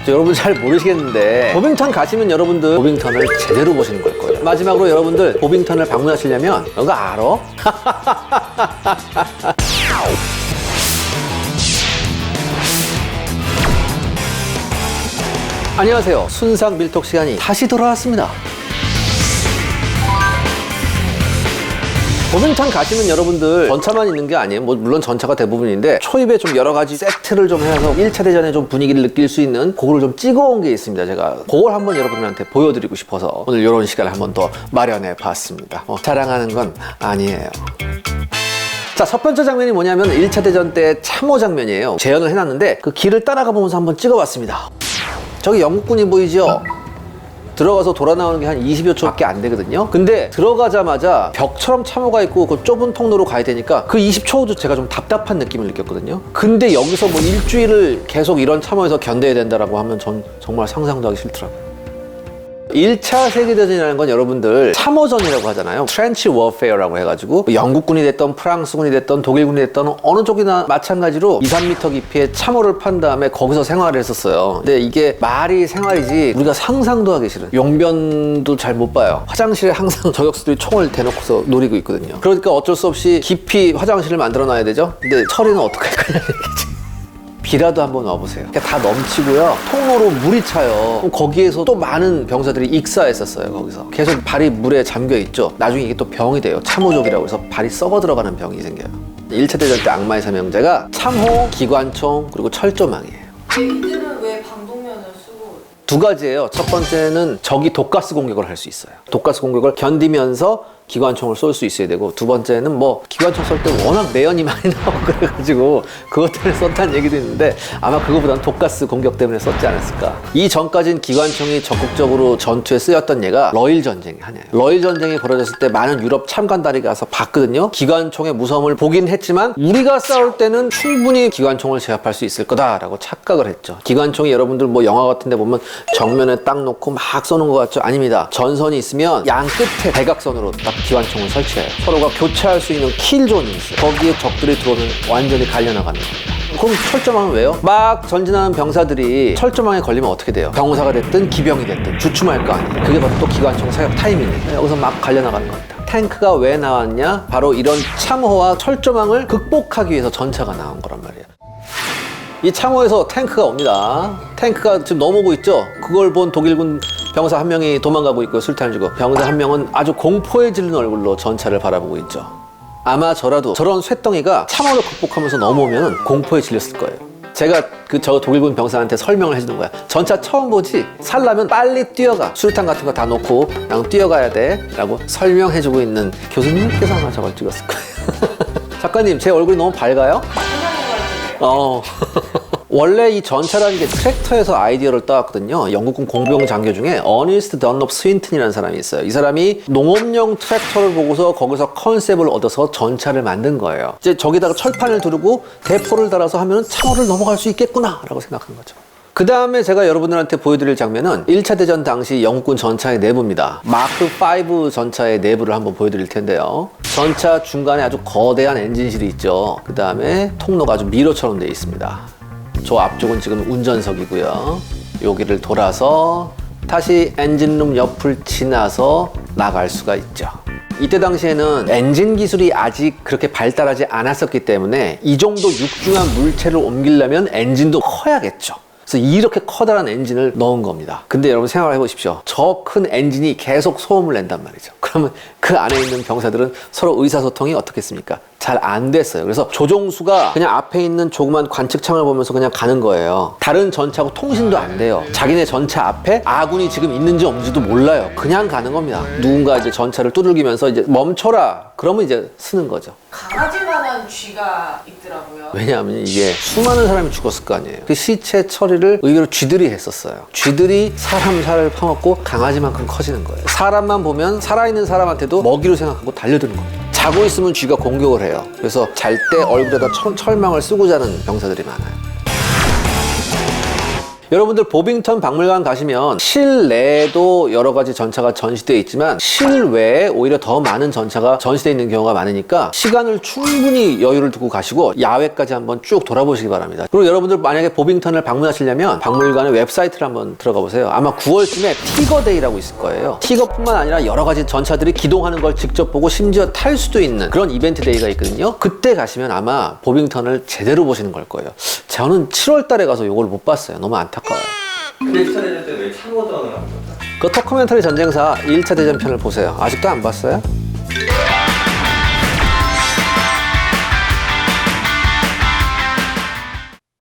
여러분 잘 모르시겠는데 보빙턴 가시면 여러분들 보빙턴을 제대로 보시는 걸 거예요. 마지막으로 여러분들 보빙턴을 방문하시려면 너가 알아? 안녕하세요. 순삭 밀톡 시간이 다시 돌아왔습니다. 보빙턴 가시면 여러분들 전차만 있는 게 아니에요. 물론 전차가 대부분인데 초입에 좀 여러 가지 세트를 좀 해서 1차 대전의 좀 분위기를 느낄 수 있는 그거를 좀 찍어온 게 있습니다. 제가 그걸 한번 여러분들한테 보여드리고 싶어서 오늘 이런 시간을 한번 더 마련해 봤습니다. 자랑하는 건 아니에요. 자, 첫 번째 장면이 뭐냐면 1차 대전 때 참호 장면이에요. 재현을 해놨는데 그 길을 따라가 보면서 한번 찍어봤습니다. 저기 영국군이 보이죠? 들어가서 돌아 나오는 게 한 20여 초밖에 안 되거든요. 근데 들어가자마자 벽처럼 참호가 있고 그 좁은 통로로 가야 되니까 그 20초도 제가 좀 답답한 느낌을 느꼈거든요. 근데 여기서 뭐 일주일을 계속 이런 참호에서 견뎌야 된다라고 하면 전 정말 상상도 하기 싫더라고요. 1차 세계대전이라는 건 여러분들 참호전이라고 하잖아요. 트렌치 워페어라고 해가지고 영국군이 됐던 프랑스군이 됐던 독일군이 됐던 어느 쪽이나 마찬가지로 2, 3m 깊이의 참호를 판 다음에 거기서 생활을 했었어요. 근데 이게 말이 생활이지 우리가 상상도 하기 싫은, 용변도 잘 못 봐요. 화장실에 항상 저격수들이 총을 대놓고서 노리고 있거든요. 그러니까 어쩔 수 없이 깊이 화장실을 만들어 놔야 되죠. 근데 처리는 어떻게 할 거냐는 얘기지. 비라도 한번 넣어보세요. 다 넘치고요. 통로로 물이 차요. 거기에서 또 많은 병사들이 익사했었어요. 거기서 계속 발이 물에 잠겨 있죠. 나중에 이게 또 병이 돼요. 참호족이라고 해서 발이 썩어 들어가는 병이 생겨요. 1차 대전 때 악마의 삼형제가 참호, 기관총, 그리고 철조망이에요. 이들은 왜 방독면을 쓰고? 두 가지예요. 첫 번째는 적이 독가스 공격을 할 수 있어요. 독가스 공격을 견디면서 기관총을 쏠 수 있어야 되고, 두 번째는 뭐 기관총 쏠 때 워낙 매연이 많이 나오고 그래가지고 그것 때문에 썼다는 얘기도 있는데 아마 그거보다는 독가스 공격 때문에 썼지 않았을까. 이 전까지는 기관총이 적극적으로 전투에 쓰였던 예가 러일 전쟁이 하나예요. 러일 전쟁이 벌어졌을 때 많은 유럽 참관단이 가서 봤거든요. 기관총의 무서움을 보긴 했지만 우리가 싸울 때는 충분히 기관총을 제압할 수 있을 거다라고 착각을 했죠. 기관총이 여러분들 뭐 영화 같은 데 보면 정면에 딱 놓고 막 쏘는 것 같죠? 아닙니다. 전선이 있으면 양 끝에 대각선으로 딱 기관총을 설치해요. 서로가 교차할 수 있는 킬존이 있어요. 거기에 적들이 들어오면 완전히 갈려나가는 겁니다. 그럼 철조망은 왜요? 막 전진하는 병사들이 철조망에 걸리면 어떻게 돼요? 병사가 됐든 기병이 됐든 주춤할 거 아니에요. 그게 바로 또 기관총 사격 타이밍이에요. 여기서 막 갈려나가는 겁니다. 탱크가 왜 나왔냐? 바로 이런 참호와 철조망을 극복하기 위해서 전차가 나온 거란 말이에요. 이 참호에서 탱크가 옵니다. 탱크가 지금 넘어오고 있죠? 그걸 본 독일군 병사 한 명이 도망가고 있고 술탄을 주고, 병사 한 명은 아주 공포에 질린 얼굴로 전차를 바라보고 있죠. 아마 저라도 저런 쇳덩이가 참호를 극복하면서 넘어오면 공포에 질렸을 거예요. 제가 저 독일군 병사한테 설명을 해주는 거야. 전차 처음 보지? 살려면 빨리 뛰어가. 수류탄 같은 거 다 놓고 그냥 뛰어가야 돼 라고 설명해주고 있는 교수님께서 아마 저걸 찍었을 거예요. 작가님, 제 얼굴이 너무 밝아요? 원래 이 전차라는 게 트랙터에서 아이디어를 따왔거든요. 영국군 공병 장교 중에 어니스트 던롭 스윈튼이라는 사람이 있어요. 이 사람이 농업용 트랙터를 보고서 거기서 컨셉을 얻어서 전차를 만든 거예요. 이제 저기다가 철판을 두르고 대포를 달아서 하면 참호를 넘어갈 수 있겠구나 라고 생각한 거죠. 그 다음에 제가 여러분들한테 보여드릴 장면은 1차 대전 당시 영국군 전차의 내부입니다. 마크 5 전차의 내부를 한번 보여드릴 텐데요. 전차 중간에 아주 거대한 엔진실이 있죠. 그 다음에 통로가 아주 미로처럼 되어 있습니다. 저 앞쪽은 지금 운전석이고요. 여기를 돌아서 다시 엔진룸 옆을 지나서 나갈 수가 있죠. 이때 당시에는 엔진 기술이 아직 그렇게 발달하지 않았었기 때문에 이 정도 육중한 물체를 옮기려면 엔진도 커야겠죠. 그래서 이렇게 커다란 엔진을 넣은 겁니다. 근데 여러분 생각을 해보십시오. 저 큰 엔진이 계속 소음을 낸단 말이죠. 그러면 그 안에 있는 병사들은 서로 의사소통이 어떻겠습니까? 잘 안 됐어요. 그래서 조종수가 그냥 앞에 있는 조그만 관측창을 보면서 그냥 가는 거예요. 다른 전차하고 통신도 안 돼요. 자기네 전차 앞에 아군이 지금 있는지 없는지도 몰라요. 그냥 가는 겁니다. 누군가 이제 전차를 두들기면서 이제 멈춰라. 그러면 이제 쓰는 거죠. 강아지만한 쥐가 있더라고요. 왜냐하면 이게 수많은 사람이 죽었을 거 아니에요. 그 시체 처리를 의외로 쥐들이 했었어요. 쥐들이 사람 살을 파먹고 강아지만큼 커지는 거예요. 사람만 보면 살아있는 사람한테도 먹이로 생각하고 달려드는 겁니다. 자고 있으면 쥐가 공격을 해요. 그래서 잘 때 얼굴에다 철망을 쓰고 자는 병사들이 많아요. 여러분들 보빙턴 박물관 가시면 실내에도 여러 가지 전차가 전시되어 있지만 실외에 오히려 더 많은 전차가 전시되어 있는 경우가 많으니까 시간을 충분히 여유를 두고 가시고 야외까지 한번 쭉 돌아보시기 바랍니다. 그리고 여러분들 만약에 보빙턴을 방문하시려면 박물관의 웹사이트를 한번 들어가 보세요. 아마 9월쯤에 티거데이라고 있을 거예요. 티거뿐만 아니라 여러 가지 전차들이 기동하는 걸 직접 보고 심지어 탈 수도 있는 그런 이벤트 데이가 있거든요. 그때 가시면 아마 보빙턴을 제대로 보시는 걸 거예요. 저는 7월 달에 가서 이걸 못 봤어요. 너무 안타까워요. 1차 대전 때 왜 참호전을 한 거죠? 그 터커멘터리 전쟁사 1차 대전편을 보세요. 아직도 안 봤어요?